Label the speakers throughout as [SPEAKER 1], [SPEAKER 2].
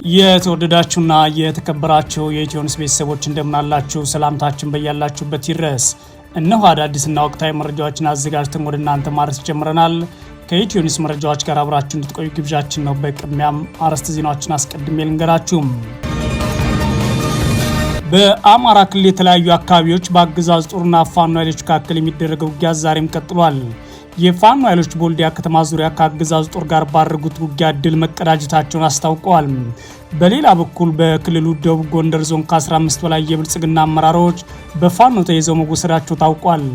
[SPEAKER 1] የተወደዳችሁና የተከበራችሁ የኢትዮኒውስ ቤተሰቦች እንደምናላችሁ ሰላምታችን በያላችሁበት ይድረስ። እነሆ አዳዲስና ወቅታዊ መረጃዎችን አዘጋጅተን ወደ እናንተ ማድረስ ጀምረናል። ከኢትዮኒውስ መረጃዎች ጋር አብራችሁ እንድትቆዩ ግብዣችን ነው። በቅድሚያም አርዕስተ ዜናዎችን አስቀድሜ ልንገራችሁ። በአማራ ክልል የተለያዩ አካባቢዎች በአገዛዙ ጦርና ፋኖ ኃይሎች መካከል የሚደረገው ውጊያ ዛሬም ቀጥሏል። የፋኖ ኃይሎች በወልዲያ ከተማ ዙሪያ ከአገዛዙ ጦር ጋር ባደረጉት ውጊያ ድል መቀዳጀታቸውን አስታውቀዋል። በሌላ በኩል በክልሉ ደቡብ ጎንደር ዞን ከ15 በላይ የብልጽግና አመራሮች በፋኖ ተይዘው መወሰዳቸው ታውቋል።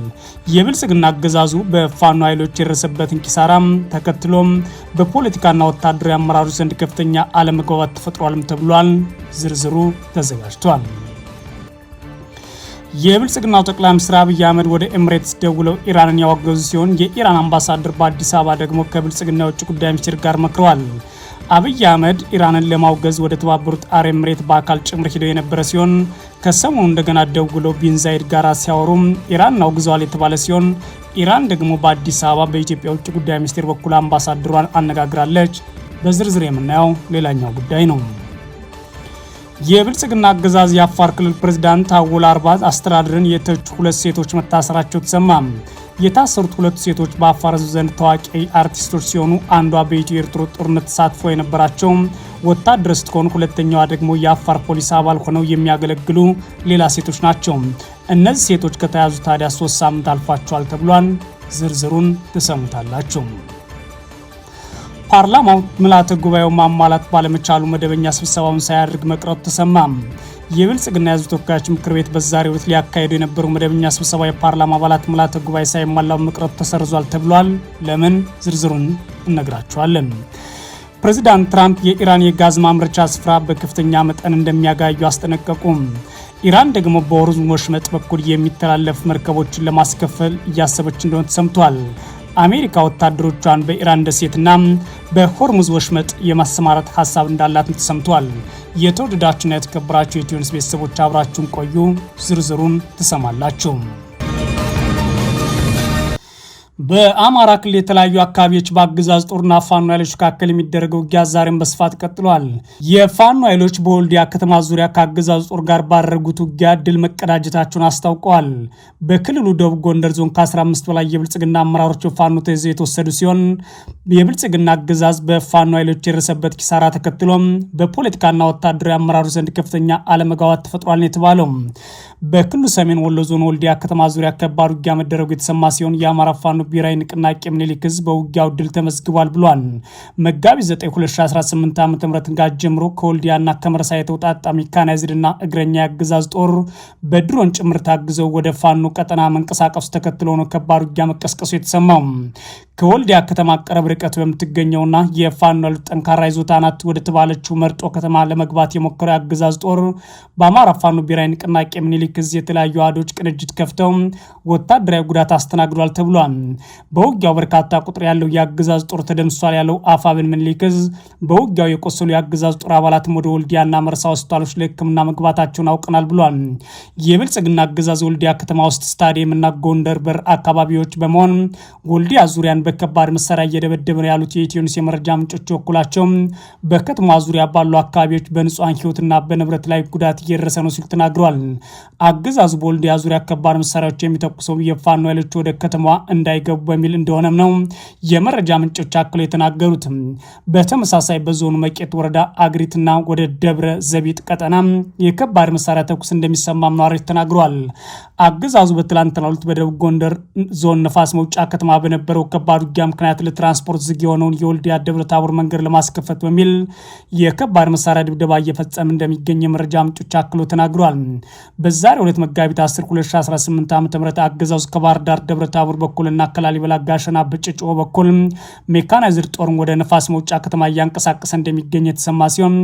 [SPEAKER 1] የብልጽግና አገዛዙ በፋኖ ኃይሎች የደረሰበትን ኪሳራም ተከትሎም በፖለቲካና ወታደራዊ አመራሮች ዘንድ ከፍተኛ አለመግባባት ተፈጥሯልም ተብሏል። ዝርዝሩ ተዘጋጅቷል። የብልጽግናው ጠቅላይ ሚኒስትር አብይ አህመድ ወደ ኤምሬትስ ደውለው ኢራንን ያወገዙ ሲሆን የኢራን አምባሳደር በአዲስ አበባ ደግሞ ከብልጽግና የውጭ ጉዳይ ሚኒስትር ጋር መክረዋል። አብይ አህመድ ኢራንን ለማውገዝ ወደ ተባበሩት አረብ ኤምሬት በአካል ጭምር ሂደው የነበረ ሲሆን ከሰሞኑ እንደገና ደውለው ቢን ዛይድ ጋር ሲያወሩም ኢራንን አውግዘዋል የተባለ ሲሆን ኢራን ደግሞ በአዲስ አበባ በኢትዮጵያ የውጭ ጉዳይ ሚኒስቴር በኩል አምባሳደሯን አነጋግራለች። በዝርዝር የምናየው ሌላኛው ጉዳይ ነው። የብልጽግና አገዛዝ የአፋር ክልል ፕሬዝዳንት አወል አርባ አስተዳደርን የተቹ ሁለት ሴቶች መታሰራቸው ተሰማ። የታሰሩት ሁለቱ ሴቶች በአፋር ሕዝብ ዘንድ ታዋቂ አርቲስቶች ሲሆኑ አንዷ በኢትዮ ኤርትራ ጦርነት ተሳትፎ የነበራቸው ወታደር ስትሆን ሁለተኛዋ ደግሞ የአፋር ፖሊስ አባል ሆነው የሚያገለግሉ ሌላ ሴቶች ናቸው። እነዚህ ሴቶች ከተያዙ ታዲያ 3 ሳምንት አልፏቸዋል ተብሏል። ዝርዝሩን ትሰሙታላችሁ። ፓርላማው ምልዓተ ጉባኤው ማሟላት ባለመቻሉ መደበኛ ስብሰባውን ሳያደርግ መቅረቱ ተሰማ። የብልጽግና የሕዝብ ተወካዮች ምክር ቤት በዛሬው ዕለት ሊያካሄዱ የነበሩ መደበኛ ስብሰባ የፓርላማ አባላት ምልዓተ ጉባኤ ሳይሟላው መቅረቱ ተሰርዟል ተብሏል። ለምን? ዝርዝሩን እነግራችኋለን። ፕሬዚዳንት ትራምፕ የኢራን የጋዝ ማምረቻ ስፍራ በከፍተኛ መጠን እንደሚያጋዩ አስጠነቀቁ። ኢራን ደግሞ በሆርሙዝ ወሽመጥ በኩል የሚተላለፉ መርከቦችን ለማስከፈል እያሰበች እንደሆነ ተሰምቷል። አሜሪካ ወታደሮቿን በኢራን ደሴትና በሆርሙዝ ወሽመጥ የማሰማራት ሀሳብ እንዳላት ተሰምቷል። የተወደዳችሁና የተከበራችሁ የኢትዮኒውስ ቤተሰቦች አብራችሁን ቆዩ። ዝርዝሩን ትሰማላችሁ። በአማራ ክልል የተለያዩ አካባቢዎች በአገዛዝ ጦርና ፋኖ ኃይሎች መካከል የሚደረገው ውጊያ ዛሬም በስፋት ቀጥሏል። የፋኖ ኃይሎች በወልዲያ ከተማ ዙሪያ ከአገዛዝ ጦር ጋር ባደረጉት ውጊያ ድል መቀዳጀታቸውን አስታውቀዋል። በክልሉ ደቡብ ጎንደር ዞን ከ15 በላይ የብልጽግና አመራሮች በፋኖ ተይዘው የተወሰዱ ሲሆን የብልጽግና አገዛዝ በፋኖ ኃይሎች የደረሰበት ኪሳራ ተከትሎም በፖለቲካና ወታደራዊ አመራሮች ዘንድ ከፍተኛ አለመግባባት ተፈጥሯል የተባለው በክልሉ ሰሜን ወሎ ዞን ወልዲያ ከተማ ዙሪያ ከባድ ውጊያ መደረጉ የተሰማ ሲሆን የአማራ ፋኖ ብሔራዊ ንቅናቄ ምኒልክ ህዝብ በውጊያው ድል ተመዝግቧል ብሏል። መጋቢት 9 2018 ዓ.ም ጋር ጀምሮ ከወልዲያና ከመርሳ የተውጣጣ ሜካናይዝድና እግረኛ የአገዛዝ ጦር በድሮን ጭምር ታግዘው ወደ ፋኖ ቀጠና መንቀሳቀሱ ተከትሎ ነው ከባድ ውጊያ መቀስቀሱ የተሰማው። ከወልዲያ ከተማ ቀረብ ርቀት በምትገኘውና የፋኖ ጠንካራ ይዞታ ናት ወደ ተባለችው መርጦ ከተማ ለመግባት የሞከረው የአገዛዝ ጦር በአማራ ፋኖ ብሔራዊ ንቅናቄ ምኒልክ ህዝብ የተለያዩ አህዶች ቅንጅት ከፍተው ወታደራዊ ጉዳት አስተናግዷል ተብሏል። በውጊያው በርካታ ቁጥር ያለው የአገዛዝ ጦር ተደምሷል ያለው አፋብን ምኒልክ ህዝብ በውጊያው የቆሰሉ የአገዛዝ ጦር አባላትም ወደ ወልዲያና መርሳ ሆስፒታሎች ለሕክምና መግባታቸውን አውቀናል ብሏል። የብልጽግና አገዛዝ ወልዲያ ከተማ ውስጥ ስታዲየምና ጎንደር በር አካባቢዎች በመሆን ወልዲያ ዙሪያን በከባድ መሳሪያ እየደበደበ ነው ያሉት የኢትዮኒውስ የመረጃ ምንጮች በኩላቸው በከተማ ዙሪያ ባሉ አካባቢዎች በንጹሃን ህይወትና በንብረት ላይ ጉዳት እየደረሰ ነው ሲሉ ተናግረዋል። አገዛዙ በወልዲያ ዙሪያ ከባድ መሳሪያዎች የሚተኩሰው የፋኖ ኃይሎች ወደ ከተማዋ እንዳይገቡ በሚል እንደሆነም ነው የመረጃ ምንጮች አክለው የተናገሩት። በተመሳሳይ በዞኑ መቄት ወረዳ አግሪትና ወደ ደብረ ዘቢጥ ቀጠና የከባድ መሳሪያ ተኩስ እንደሚሰማም ነዋሪዎች ተናግረዋል። አገዛዙ በትላንትናው ዕለት በደቡብ ጎንደር ዞን ነፋስ መውጫ ከተማ በነበረው ከባድ ውጊያ ምክንያት ለትራንስፖርት ዝግ የሆነውን የወልዲያ ደብረ ታቦር መንገድ ለማስከፈት በሚል የከባድ መሳሪያ ድብደባ እየፈጸመ እንደሚገኝ የመረጃ ምንጮች አክለው ተናግረዋል። በዛሬው ዕለት መጋቢት 10 2018 ዓ.ም አገዛዙ ከባህር ዳር ደብረ ታቦር በኩልና ከላሊበላ ጋሸና በጭጮ በኩል ሜካናይዝድ ጦርን ወደ ነፋስ መውጫ ከተማ እያንቀሳቀሰ እንደሚገኝ የተሰማ ሲሆን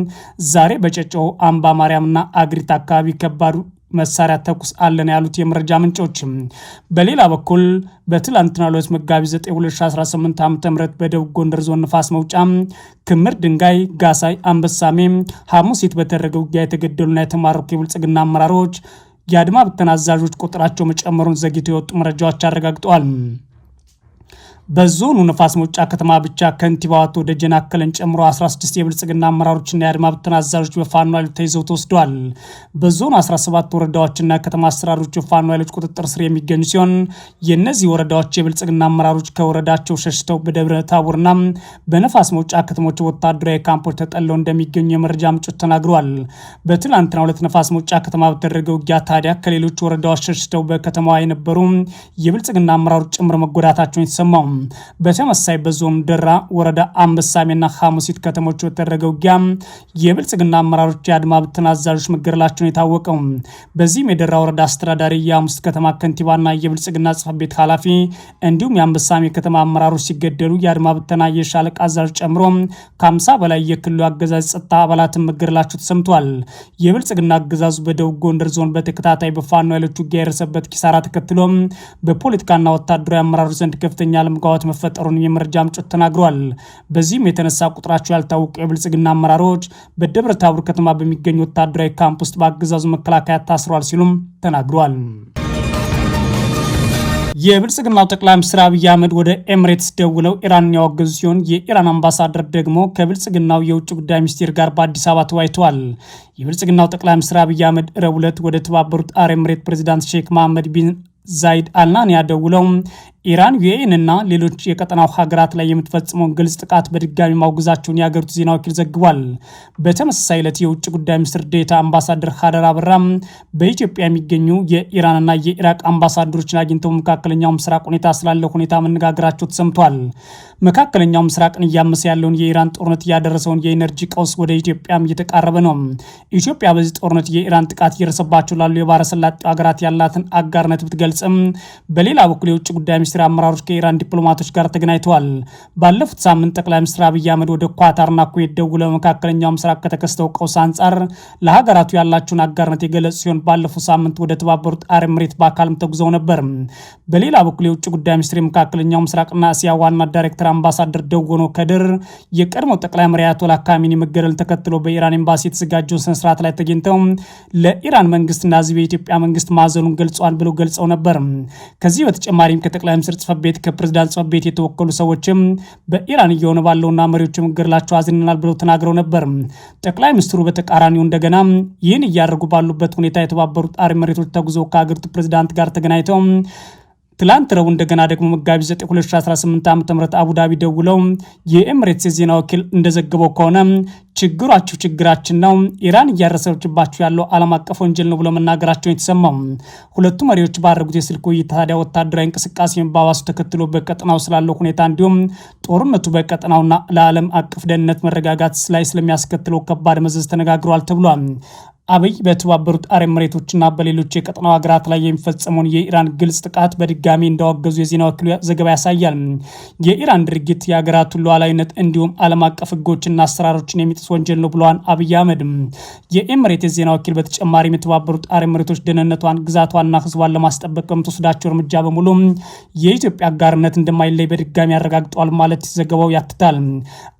[SPEAKER 1] ዛሬ በጨጮ አምባ ማርያምና አግሪት አካባቢ ከባድ መሳሪያ ተኩስ አለን ያሉት የመረጃ ምንጮች በሌላ በኩል በትላንትናው ዕለት መጋቢት 9 2018 ዓ.ም በደቡብ ጎንደር ዞን ንፋስ መውጫ ክምር ድንጋይ ጋሳይ አንበሳሜ ሐሙሲት በተደረገው ውጊያ የተገደሉና የተማረኩ የብልጽግና አመራሮች የአድማ ብተና አዛዦች ቁጥራቸው መጨመሩን ዘግይተው የወጡ መረጃዎች አረጋግጠዋል። በዞኑ ነፋስ መውጫ ከተማ ብቻ ከንቲባው አቶ ደጀን አከለን ጨምሮ 16 የብልጽግና አመራሮችና የአድማ ብተና አዛዦች በፋኖ ኃይሎች ተይዘው ተወስደዋል። በዞኑ 17 ወረዳዎችና ከተማ አስተዳደሮች በፋኖ ኃይሎች ቁጥጥር ስር የሚገኙ ሲሆን የእነዚህ ወረዳዎች የብልጽግና አመራሮች ከወረዳቸው ሸሽተው በደብረ ታቦርና በነፋስ መውጫ ከተሞች ወታደራዊ ካምፖች ተጠለው እንደሚገኙ የመረጃ ምንጮች ተናግረዋል። በትላንትናው ዕለት ነፋስ መውጫ ከተማ በተደረገው ውጊያ ታዲያ ከሌሎች ወረዳዎች ሸሽተው በከተማዋ የነበሩ የብልጽግና አመራሮች ጭምር መጎዳታቸውን የተሰማው። በተመሳይ በዞኑ ደራ ወረዳ አንበሳሜና ሐሙሲት ከተሞች በተደረገው ውጊያ የብልጽግና አመራሮች የአድማ ብተና አዛዦች መገደላቸውን የታወቀው። በዚህም የደራ ወረዳ አስተዳዳሪ፣ የሐሙሲት ከተማ ከንቲባና የብልጽግና ጽሕፈት ቤት ኃላፊ እንዲሁም የአንበሳሜ ከተማ አመራሮች ሲገደሉ የአድማ ብተና የሻለቃ አዛዥ ጨምሮ ከ50 በላይ የክልሉ አገዛዝ ጸጥታ አባላትን መገደላቸው ተሰምቷል። የብልጽግና አገዛዙ በደቡብ ጎንደር ዞን በተከታታይ በፋኖ ኃይሎች ውጊያ የደረሰበት ኪሳራ ተከትሎ በፖለቲካና ወታደራዊ አመራሮች ዘንድ ከፍተኛ አለመግባባት መፈጠሩን የመረጃ ምንጮች ተናግረዋል። በዚህም የተነሳ ቁጥራቸው ያልታወቁ የብልጽግና አመራሮች በደብረ ታቦር ከተማ በሚገኙ ወታደራዊ ካምፕ ውስጥ በአገዛዙ መከላከያ ታስረዋል ሲሉም ተናግረዋል። የብልጽግናው ጠቅላይ ሚኒስትር አብይ አህመድ ወደ ኤምሬትስ ደውለው ኢራንን ያወገዙ ሲሆን የኢራን አምባሳደር ደግሞ ከብልጽግናው የውጭ ጉዳይ ሚኒስቴር ጋር በአዲስ አበባ ተወያይተዋል። የብልጽግናው ጠቅላይ ሚኒስትር አብይ አህመድ ረቡዕ ዕለት ወደ ተባበሩት አረብ ኤምሬት ፕሬዚዳንት ሼክ መሐመድ ቢን ዛይድ አልናንያ ደውለው ኢራን ዩኤኢንና ሌሎች የቀጠናው ሀገራት ላይ የምትፈጽመውን ግልጽ ጥቃት በድጋሚ ማውገዛቸውን የሀገሪቱ ዜና ወኪል ዘግቧል። በተመሳሳይ ዕለት የውጭ ጉዳይ ሚኒስትር ዴታ አምባሳደር ሀደር አበራም በኢትዮጵያ የሚገኙ የኢራንና የኢራቅ አምባሳደሮችን አግኝተው መካከለኛው ምስራቅ ሁኔታ ስላለው ሁኔታ መነጋገራቸው ተሰምቷል። መካከለኛው ምስራቅን እያመሰ ያለውን የኢራን ጦርነት እያደረሰውን የኤነርጂ ቀውስ ወደ ኢትዮጵያም እየተቃረበ ነው። ኢትዮጵያ በዚህ ጦርነት የኢራን ጥቃት እየደረሰባቸው ላሉ የባህረ ሰላጤው ሀገራት ያላትን አጋርነት ብትገልጽም በሌላ በኩል የውጭ ጉዳይ ሚኒስትር አመራሮች ከኢራን ዲፕሎማቶች ጋር ተገናኝተዋል። ባለፉት ሳምንት ጠቅላይ ሚኒስትር አብይ አህመድ ወደ ኳታርና ኩዌት ደውለው መካከለኛው ምስራቅ ከተከሰተው ቀውስ አንጻር ለሀገራቱ ያላቸውን አጋርነት የገለጹ ሲሆን ባለፉት ሳምንት ወደ ተባበሩት አረብ ኤምሬት በአካልም ተጉዘው ነበር። በሌላ በኩል የውጭ ጉዳይ ሚኒስትር የመካከለኛው ምስራቅና እስያ ዋና ዳይሬክተር አምባሳደር ደጎኖ ከድር የቀድሞው ጠቅላይ መሪ አያቶላ ካሚኒ መገደል ተከትሎ በኢራን ኤምባሲ የተዘጋጀውን ስነስርዓት ላይ ተገኝተው ለኢራን መንግስትና ህዝብ የኢትዮጵያ መንግስት ማዘኑን ገልጿል ብለው ገልጸው ነበር። ከዚህ በተጨማሪም ከጠቅላይ ሚኒስትር ጽሕፈት ቤት ከፕሬዝዳንት ጽሕፈት ቤት የተወከሉ ሰዎችም በኢራን እየሆነ ባለውና መሪዎች መገደላቸው አዝነናል ብለው ተናግረው ነበር። ጠቅላይ ሚኒስትሩ በተቃራኒው እንደገና ይህን እያደረጉ ባሉበት ሁኔታ የተባበሩት አረብ ኤሚሬቶች ተጉዘው ከሀገሪቱ ፕሬዝዳንት ጋር ተገናኝተው ትላንት ረቡዕ እንደገና ደግሞ መጋቢት 9 2018 ዓ.ም አቡዳቢ ደውለው የኤምሬትስ የዜና ወኪል እንደዘገበው ከሆነ ችግራችሁ ችግራችን ነው፣ ኢራን እያረሰችባችሁ ያለው ዓለም አቀፍ ወንጀል ነው ብሎ መናገራቸውን የተሰማው። ሁለቱ መሪዎች ባደረጉት የስልክ ውይይት ታዲያ ወታደራዊ እንቅስቃሴ መባባሱ ተከትሎ በቀጠናው ስላለው ሁኔታ እንዲሁም ጦርነቱ በቀጠናውና ለዓለም አቀፍ ደህንነት መረጋጋት ላይ ስለሚያስከትለው ከባድ መዘዝ ተነጋግረዋል ተብሏል። አብይ በተባበሩት አረብ ኤሚሬቶችና በሌሎች የቀጠናው ሀገራት ላይ የሚፈጸመውን የኢራን ግልጽ ጥቃት በድጋሚ እንዳወገዙ የዜና ወኪሉ ዘገባ ያሳያል። የኢራን ድርጊት የሀገራቱን ሉዓላዊነት እንዲሁም ዓለም አቀፍ ሕጎችና አሰራሮችን የሚጥስ ወንጀል ነው ብለዋል አብይ አህመድ። የኤሚሬት የዜና ወኪል በተጨማሪም የተባበሩት አረብ ኤሚሬቶች ደህንነቷን፣ ግዛቷንና ሕዝቧን ለማስጠበቅ በምትወስዳቸው እርምጃ በሙሉ የኢትዮጵያ አጋርነት እንደማይለይ በድጋሚ ያረጋግጠዋል ማለት ዘገባው ያትታል።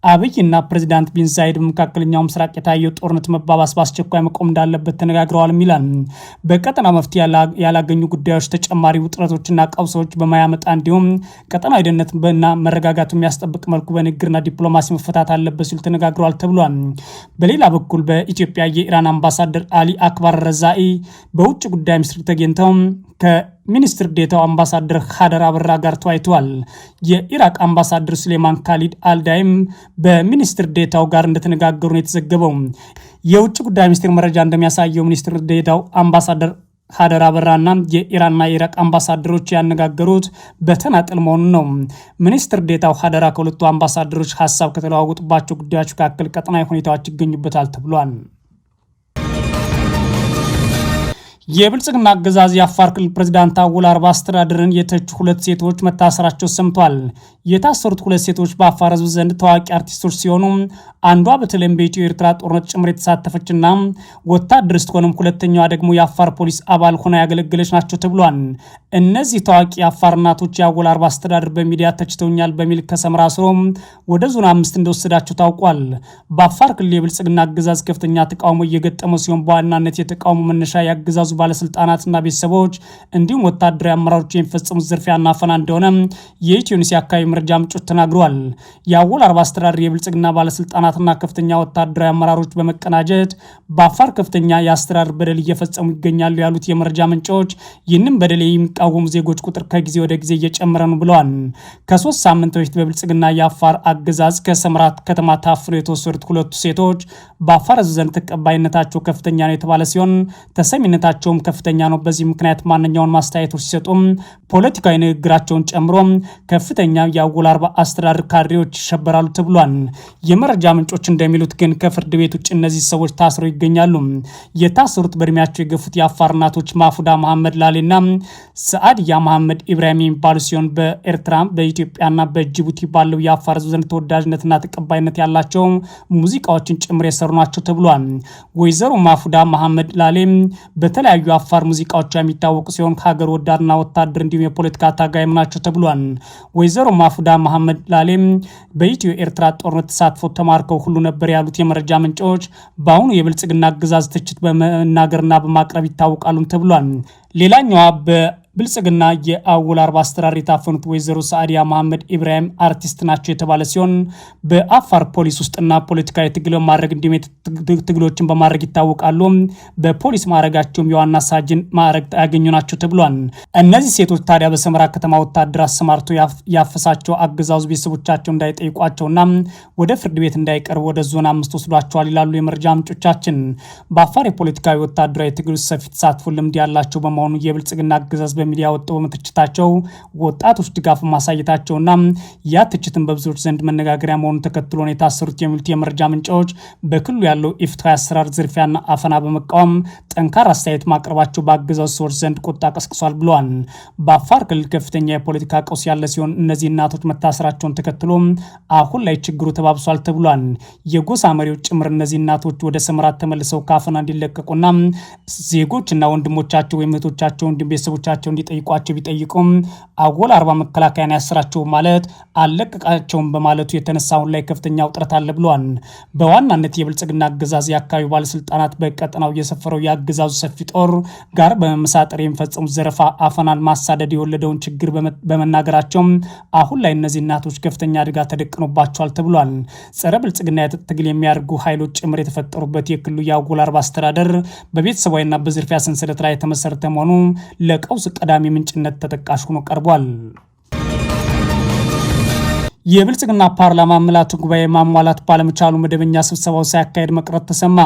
[SPEAKER 1] አብይና ፕሬዚዳንት ቢን ዛይድ በመካከለኛው ምስራቅ የታየው ጦርነት መባባስ በአስቸኳይ መቆም እንዳለበት ተነጋግረዋል ይላል። በቀጠና መፍትሄ ያላገኙ ጉዳዮች ተጨማሪ ውጥረቶችና ቀውሶች በማያመጣ እንዲሁም ቀጠናዊ ደህንነትና መረጋጋቱ የሚያስጠብቅ መልኩ በንግግርና ዲፕሎማሲ መፈታት አለበት ሲሉ ተነጋግረዋል ተብሏል። በሌላ በኩል በኢትዮጵያ የኢራን አምባሳደር አሊ አክባር ረዛኢ በውጭ ጉዳይ ሚኒስትር ተገኝተው ከሚኒስትር ዴታው አምባሳደር ሀደር አበራ ጋር ተወያይተዋል። የኢራቅ አምባሳደር ሱሌማን ካሊድ አልዳይም በሚኒስትር ዴታው ጋር እንደተነጋገሩ ነው የተዘገበው። የውጭ ጉዳይ ሚኒስቴር መረጃ እንደሚያሳየው ሚኒስትር ዴታው አምባሳደር ሀደር አበራና የኢራንና የኢራቅ አምባሳደሮች ያነጋገሩት በተናጠል መሆኑን ነው። ሚኒስትር ዴታው ሀደራ ከሁለቱ አምባሳደሮች ሀሳብ ከተለዋወጡባቸው ጉዳዮች መካከል ቀጠናዊ ሁኔታዎች ይገኙበታል ተብሏል። የብልጽግና አገዛዝ የአፋር ክልል ፕሬዝዳንት አወል አርባ አስተዳደርን የተቹ ሁለት ሴቶች መታሰራቸው ሰምቷል። የታሰሩት ሁለት ሴቶች በአፋር ሕዝብ ዘንድ ታዋቂ አርቲስቶች ሲሆኑ አንዷ በተለይም በኢትዮ ኤርትራ ጦርነት ጭምር የተሳተፈችና ወታደር ስትሆንም ሁለተኛዋ ደግሞ የአፋር ፖሊስ አባል ሆና ያገለገለች ናቸው ተብሏል። እነዚህ ታዋቂ የአፋር እናቶች የአወል አርባ አስተዳደር በሚዲያ ተችተውኛል በሚል ከሰምራ ስሮ ወደ ዞን 5 እንደወሰዳቸው ታውቋል። በአፋር ክልል የብልጽግና አገዛዝ ከፍተኛ ተቃውሞ እየገጠመው ሲሆን በዋናነት የተቃውሞ መነሻ የአገዛዙ ባለስልጣናትና ቤተሰቦች እንዲሁም ወታደራዊ አመራሮች የሚፈጸሙት ዝርፊያና አፈና እንደሆነ የኢትዮኒስ አካባቢ መረጃ ምንጮች ተናግረዋል። የአወል አርባ አስተዳደር የብልጽግና ባለስልጣናትና ከፍተኛ ወታደራዊ አመራሮች በመቀናጀት በአፋር ከፍተኛ የአስተዳደር በደል እየፈጸሙ ይገኛሉ ያሉት የመረጃ ምንጮች ይህንን በደል የሚቃወሙ ዜጎች ቁጥር ከጊዜ ወደ ጊዜ እየጨመረ ነው ብለዋል። ከ3 ሳምንት በፊት በብልጽግና የአፋር አገዛዝ ከሰምራት ከተማ ታፍነው የተወሰዱት ሁለቱ ሴቶች በአፋር ሕዝብ ዘንድ ተቀባይነታቸው ከፍተኛ ነው የተባለ ሲሆን ተሰሚነታቸውም ከፍተኛ ነው። በዚህ ምክንያት ማንኛውን ማስተያየቶች ሲሰጡም ፖለቲካዊ ንግግራቸውን ጨምሮ ከፍተኛ የአወል አርባ አስተዳደር ካድሬዎች ይሸበራሉ ተብሏል። የመረጃ ምንጮች እንደሚሉት ግን ከፍርድ ቤት ውጭ እነዚህ ሰዎች ታስረው ይገኛሉ። የታሰሩት በእድሜያቸው የገፉት የአፋር እናቶች ማፉዳ መሐመድ ላሌና ሰዓድያ መሐመድ ኢብራሂም የሚባሉ ሲሆን በኤርትራ በኢትዮጵያና በጅቡቲ ባለው የአፋር ሕዝብ ዘንድ ተወዳጅነትና ተቀባይነት ያላቸው ሙዚቃዎችን ጭምር የሰሩ ናቸው ተብሏል። ወይዘሮ ማፉዳ መሐመድ ላሌ በተለያዩ አፋር ሙዚቃዎች የሚታወቁ ሲሆን ከሀገር ወዳድና ወታደር እንዲሁም የፖለቲካ ታጋይም ናቸው ተብሏል። ወይዘሮ ማፉዳ መሐመድ ላሌ በኢትዮ ኤርትራ ጦርነት ተሳትፎ ተማርከው ሁሉ ነበር ያሉት የመረጃ ምንጮች በአሁኑ የብልጽግና አገዛዝ ትችት በመናገርና በማቅረብ ይታወቃሉም ተብሏል። ሌላኛዋ ብልጽግና የአወል አርባ አስተዳደር የታፈኑት ወይዘሮ ሰዓዲያ መሐመድ ኢብራሂም አርቲስት ናቸው የተባለ ሲሆን በአፋር ፖሊስ ውስጥና ፖለቲካዊ ትግል ማድረግ እንዲሁም ትግሎችን በማድረግ ይታወቃሉ። በፖሊስ ማዕረጋቸውም የዋና ሳጅን ማዕረግ ያገኙ ናቸው ተብሏል። እነዚህ ሴቶች ታዲያ በሰመራ ከተማ ወታደር አሰማርቶ ያፈሳቸው አገዛዙ ቤተሰቦቻቸው እንዳይጠይቋቸውና ወደ ፍርድ ቤት እንዳይቀርቡ ወደ ዞን 5 ወስዷቸዋል ይላሉ የመረጃ ምንጮቻችን። በአፋር የፖለቲካዊ ወታደራዊ ትግል ሰፊ ተሳትፎ ልምድ ያላቸው በመሆኑ የብልጽግና አገዛዝ በሚዲያ ወጥተው በመተቸታቸው ወጣቶች ድጋፍ ማሳየታቸውና ያ ትችትን በብዙዎች ዘንድ መነጋገሪያ መሆኑን ተከትሎ ነው የታሰሩት የሚሉት የመረጃ ምንጮች በክልሉ ያለው ኢፍትሐዊ አሰራር ዝርፊያና አፈና በመቃወም ጠንካራ አስተያየት ማቅረባቸው በአገዛዙ ሰዎች ዘንድ ቁጣ ቀስቅሷል ብለዋል። በአፋር ክልል ከፍተኛ የፖለቲካ ቀውስ ያለ ሲሆን እነዚህ እናቶች መታሰራቸውን ተከትሎ አሁን ላይ ችግሩ ተባብሷል ተብሏል። የጎሳ መሪዎች ጭምር እነዚህ እናቶች ወደ ሰመራት ተመልሰው ከአፈና እንዲለቀቁና ዜጎችና ወንድሞቻቸው ወይም እህቶቻቸው እንዲሁም ቤተሰቦቻቸው እንዲጠይቋቸው ቢጠይቁም አወል አርባ መከላከያን ያስራቸው ማለት አለቀቃቸውም በማለቱ የተነሳ አሁን ላይ ከፍተኛ ውጥረት አለ ብለዋል። በዋናነት የብልጽግና አገዛዝ የአካባቢ ባለስልጣናት በቀጠናው የሰፈረው የአገዛዙ ሰፊ ጦር ጋር በመመሳጠር የሚፈጸሙ ዘረፋ፣ አፈናን፣ ማሳደድ የወለደውን ችግር በመናገራቸው አሁን ላይ እነዚህ እናቶች ከፍተኛ አደጋ ተደቅኖባቸዋል ተብሏል። ጸረ ብልጽግና ትግል የሚያደርጉ ኃይሎች ጭምር የተፈጠሩበት የክልሉ የአወል አርባ አስተዳደር በቤተሰባዊና በዝርፊያ ሰንሰለት ላይ የተመሰረተ መሆኑ ለቀውስ ቀዳሚ ምንጭነት ተጠቃሽ ሆኖ ቀርቧል። የብልጽግና ፓርላማ ምልዓተ ጉባኤ ማሟላት ባለመቻሉ መደበኛ ስብሰባው ሳያካሄድ መቅረት ተሰማ።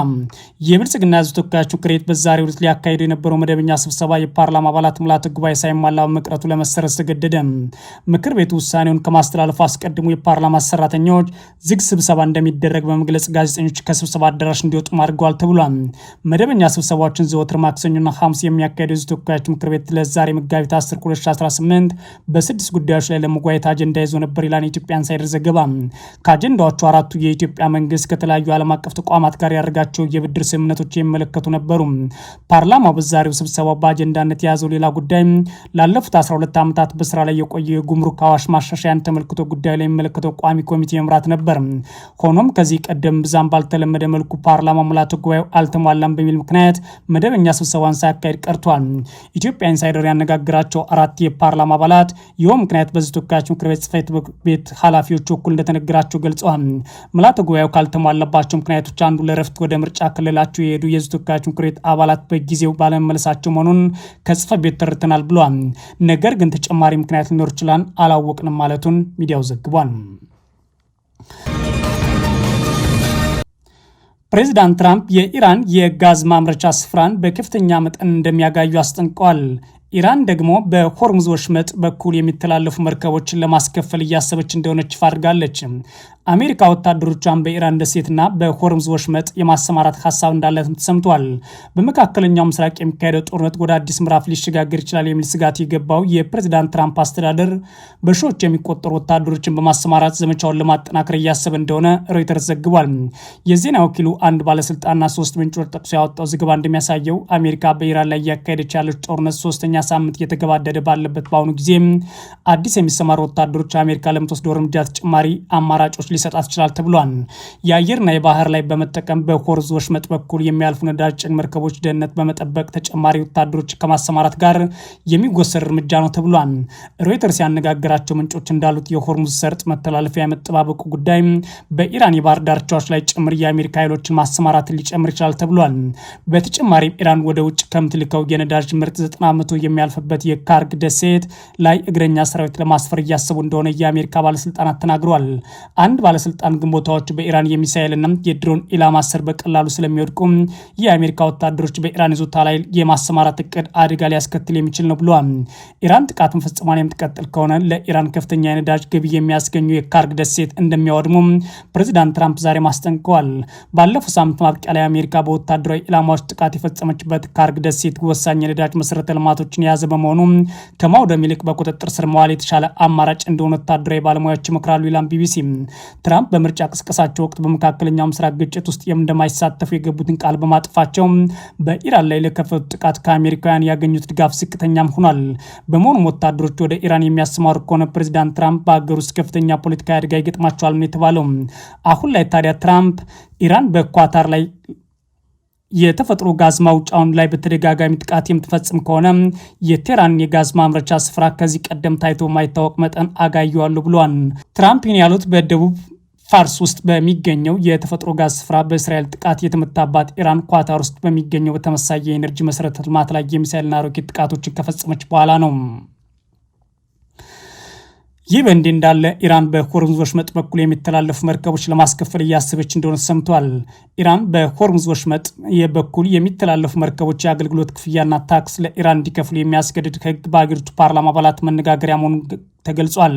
[SPEAKER 1] የብልጽግና ሕዝብ ተወካዮች ምክር ቤት በዛሬው ዕለት ሊያካሄዱ የነበረው መደበኛ ስብሰባ የፓርላማ አባላት ምልዓተ ጉባኤ ሳይሟላ መቅረቱ ለመሰረዝ ተገደደ። ምክር ቤቱ ውሳኔውን ከማስተላለፉ አስቀድሞ የፓርላማ ሰራተኞች ዝግ ስብሰባ እንደሚደረግ በመግለጽ ጋዜጠኞች ከስብሰባ አዳራሽ እንዲወጡ አድርገዋል ተብሏል። መደበኛ ስብሰባዎችን ዘወትር ማክሰኞና ሐሙስ የሚያካሄዱ የሕዝብ ተወካዮች ምክር ቤት ለዛሬ መጋቢት 10 2018 በ6 ጉዳዮች ላይ ለመጓየት አጀንዳ ይዞ ነበር ይላል ኢንሳይደር ዘገባ። ከአጀንዳዎቹ አራቱ የኢትዮጵያ መንግስት ከተለያዩ ዓለም አቀፍ ተቋማት ጋር ያደረጋቸው የብድር ስምምነቶች የሚመለከቱ ነበሩ። ፓርላማው በዛሬው ስብሰባው በአጀንዳነት የያዘው ሌላ ጉዳይ ላለፉት 12 ዓመታት በስራ ላይ የቆየ የጉምሩክ አዋሽ ማሻሻያን ተመልክቶ ጉዳዩ ላይ የሚመለከተው ቋሚ ኮሚቴ መምራት ነበር። ሆኖም ከዚህ ቀደም ብዛም ባልተለመደ መልኩ ፓርላማ ምልዓተ ጉባኤው አልተሟላም በሚል ምክንያት መደበኛ ስብሰባን ሳያካሄድ ቀርቷል። ኢትዮጵያ ኢንሳይደር ያነጋገራቸው አራት የፓርላማ አባላት ይኸው ምክንያት በሕዝብ ተወካዮች ምክር ቤት ጽሕፈት ቤት ኃላፊዎች እኩል እንደተነገራቸው ገልጸዋል። ምልዓተ ጉባኤው ካልተሟላባቸው ምክንያቶች አንዱ ለረፍት ወደ ምርጫ ክልላቸው የሄዱ የሕዝብ ተወካዮች ምክር ቤት አባላት በጊዜው ባለመመለሳቸው መሆኑን ከጽሕፈት ቤት ተረድተናል ብለዋል። ነገር ግን ተጨማሪ ምክንያት ሊኖር ይችላል አላወቅንም ማለቱን ሚዲያው ዘግቧል። ፕሬዚዳንት ትራምፕ የኢራን የጋዝ ማምረቻ ስፍራን በከፍተኛ መጠን እንደሚያጋዩ አስጠንቀዋል። ኢራን ደግሞ በሆርሙዝ ወሽመጥ በኩል የሚተላለፉ መርከቦችን ለማስከፈል እያሰበች እንደሆነች ይፋ አድርጋለች። አሜሪካ ወታደሮቿን በኢራን ደሴትና በሆርሙዝ ወሽመጥ የማሰማራት ሀሳብ እንዳላትም ተሰምቷል። በመካከለኛው ምስራቅ የሚካሄደው ጦርነት ወደ አዲስ ምዕራፍ ሊሸጋገር ይችላል የሚል ስጋት የገባው የፕሬዚዳንት ትራምፕ አስተዳደር በሺዎች የሚቆጠሩ ወታደሮችን በማሰማራት ዘመቻውን ለማጠናከር እያሰበ እንደሆነ ሮይተርስ ዘግቧል። የዜና ወኪሉ አንድ ባለስልጣንና 3 ምንጮች ጠቅሶ ያወጣው ዘገባ እንደሚያሳየው አሜሪካ በኢራን ላይ እያካሄደች ያለች ጦርነት ሶስተኛ ሳምንት እየተገባደደ ባለበት በአሁኑ ጊዜ አዲስ የሚሰማሩ ወታደሮች አሜሪካ ለምትወስደው እርምጃ ተጨማሪ አማራጮች ሊሰጣት ይችላል ተብሏል። የአየርና የባህር ላይ በመጠቀም በሆርሙዝ ወሽመጥ በኩል የሚያልፉ ነዳጅ ጭኝ መርከቦች ደህንነት በመጠበቅ ተጨማሪ ወታደሮች ከማሰማራት ጋር የሚወሰድ እርምጃ ነው ተብሏል። ሮይተርስ ያነጋገራቸው ምንጮች እንዳሉት የሆርሙዝ ሰርጥ መተላለፊያ የመጠባበቁ ጉዳይ በኢራን የባህር ዳርቻዎች ላይ ጭምር የአሜሪካ ኃይሎችን ማሰማራትን ሊጨምር ይችላል ተብሏል። በተጨማሪም ኢራን ወደ ውጭ ከምትልከው የነዳጅ ምርት 90% የሚያልፍበት የካርግ ደሴት ላይ እግረኛ ሰራዊት ለማስፈር እያሰቡ እንደሆነ የአሜሪካ ባለስልጣናት ተናግረዋል። አንድ ባለስልጣን ግንቦታዎች በኢራን የሚሳኤልና የድሮን ኢላማ ስር በቀላሉ ስለሚወድቁ የአሜሪካ ወታደሮች በኢራን ይዞታ ላይ የማሰማራት እቅድ አደጋ ሊያስከትል የሚችል ነው ብለዋል። ኢራን ጥቃቱን ፈጽሟን የምትቀጥል ከሆነ ለኢራን ከፍተኛ የነዳጅ ገቢ የሚያስገኙ የካርግ ደሴት እንደሚያወድሙ ፕሬዚዳንት ትራምፕ ዛሬ ማስጠንቀዋል። ባለፈው ሳምንት ማብቂያ ላይ አሜሪካ በወታደራዊ ኢላማዎች ጥቃት የፈጸመችበት ካርግ ደሴት ወሳኝ የነዳጅ መሰረተ ልማቶችን የያዘ በመሆኑ ከማውደም ይልቅ በቁጥጥር ስር መዋል የተሻለ አማራጭ እንደሆነ ወታደራዊ ባለሙያዎች ይመክራሉ ይላል ቢቢሲ። ትራምፕ በምርጫ ቅስቀሳቸው ወቅት በመካከለኛው ምስራቅ ግጭት ውስጥ እንደማይሳተፉ የገቡትን ቃል በማጥፋቸው በኢራን ላይ ለከፈቱት ጥቃት ከአሜሪካውያን ያገኙት ድጋፍ ዝቅተኛም ሆኗል። በመሆኑም ወታደሮች ወደ ኢራን የሚያሰማሩ ከሆነ ፕሬዚዳንት ትራምፕ በሀገር ውስጥ ከፍተኛ ፖለቲካዊ አደጋ ይገጥማቸዋል ነው የተባለው። አሁን ላይ ታዲያ ትራምፕ ኢራን በኳታር ላይ የተፈጥሮ ጋዝ ማውጫውን ላይ በተደጋጋሚ ጥቃት የምትፈጽም ከሆነ የቴህራን የጋዝ ማምረቻ ስፍራ ከዚህ ቀደም ታይቶ የማይታወቅ መጠን አጋየዋለሁ ብሏል። ትራምፕ ያሉት በደቡብ ፋርስ ውስጥ በሚገኘው የተፈጥሮ ጋዝ ስፍራ በእስራኤል ጥቃት የተመታባት ኢራን ኳታር ውስጥ በሚገኘው በተመሳሳይ የኤነርጂ መሰረተ ልማት ላይ የሚሳይልና ሮኬት ጥቃቶችን ከፈጸመች በኋላ ነው። ይህ በእንዲህ እንዳለ ኢራን በሆርሙዝ ወሽመጥ በኩል የሚተላለፉ መርከቦች ለማስከፈል እያሰበች እንደሆነ ሰምቷል። ኢራን በሆርሙዝ ወሽመጥ በኩል የሚተላለፉ መርከቦች የአገልግሎት ክፍያና ታክስ ለኢራን እንዲከፍሉ የሚያስገድድ ሕግ በአገሪቱ ፓርላማ አባላት መነጋገሪያ መሆኑን ተገልጿል።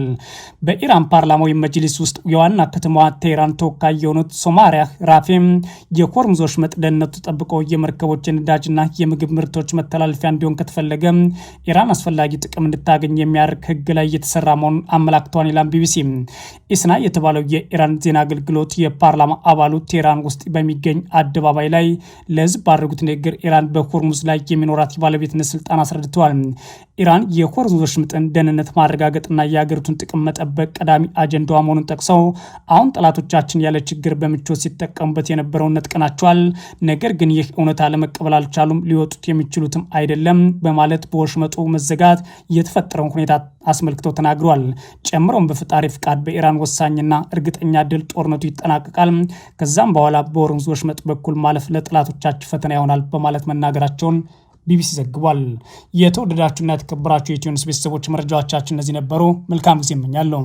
[SPEAKER 1] በኢራን ፓርላማ ወይም መጅሊስ ውስጥ የዋና ከተማዋ ቴህራን ተወካይ የሆኑት ሶማሪያ ራፌም የሆርሙዝ ወሽመጥ ደህንነቱ ጠብቆ የመርከቦች የነዳጅና የምግብ ምርቶች መተላለፊያ እንዲሆን ከተፈለገ ኢራን አስፈላጊ ጥቅም እንድታገኝ የሚያደርግ ሕግ ላይ እየተሰራ መሆኑን አመላክተዋል ይላል ቢቢሲ። ኢስና የተባለው የኢራን ዜና አገልግሎት የፓርላማ አባሉ ቴህራን ውስጥ በሚገኝ አደባባይ ላይ ለህዝብ ባደረጉት ንግግር ኢራን በሆርሙዝ ላይ የሚኖራት የባለቤትነት ስልጣን አስረድተዋል። ኢራን የሆርሙዝ ወሽመጥን ደህንነት ማረጋገጥና የሀገሪቱን ጥቅም መጠበቅ ቀዳሚ አጀንዳዋ መሆኑን ጠቅሰው አሁን ጠላቶቻችን ያለ ችግር በምቾት ሲጠቀሙበት የነበረውን ነጥቀናቸዋል፣ ነገር ግን ይህ እውነታ ለመቀበል አልቻሉም፣ ሊወጡት የሚችሉትም አይደለም በማለት በወሽመጡ መዘጋት የተፈጠረውን ሁኔታ አስመልክተው ተናግሯል። ጨምሮም በፈጣሪ ፍቃድ በኢራን ወሳኝና እርግጠኛ ድል ጦርነቱ ይጠናቀቃል፣ ከዛም በኋላ በሆርሙዝ ወሽመጥ በኩል ማለፍ ለጠላቶቻችን ፈተና ይሆናል በማለት መናገራቸውን ቢቢሲ ዘግቧል። የተወደዳችሁና የተከበራችሁ የኢትዮ ኒውስ ቤተሰቦች መረጃዎቻችን እነዚህ ነበሩ። መልካም ጊዜ እመኛለሁ።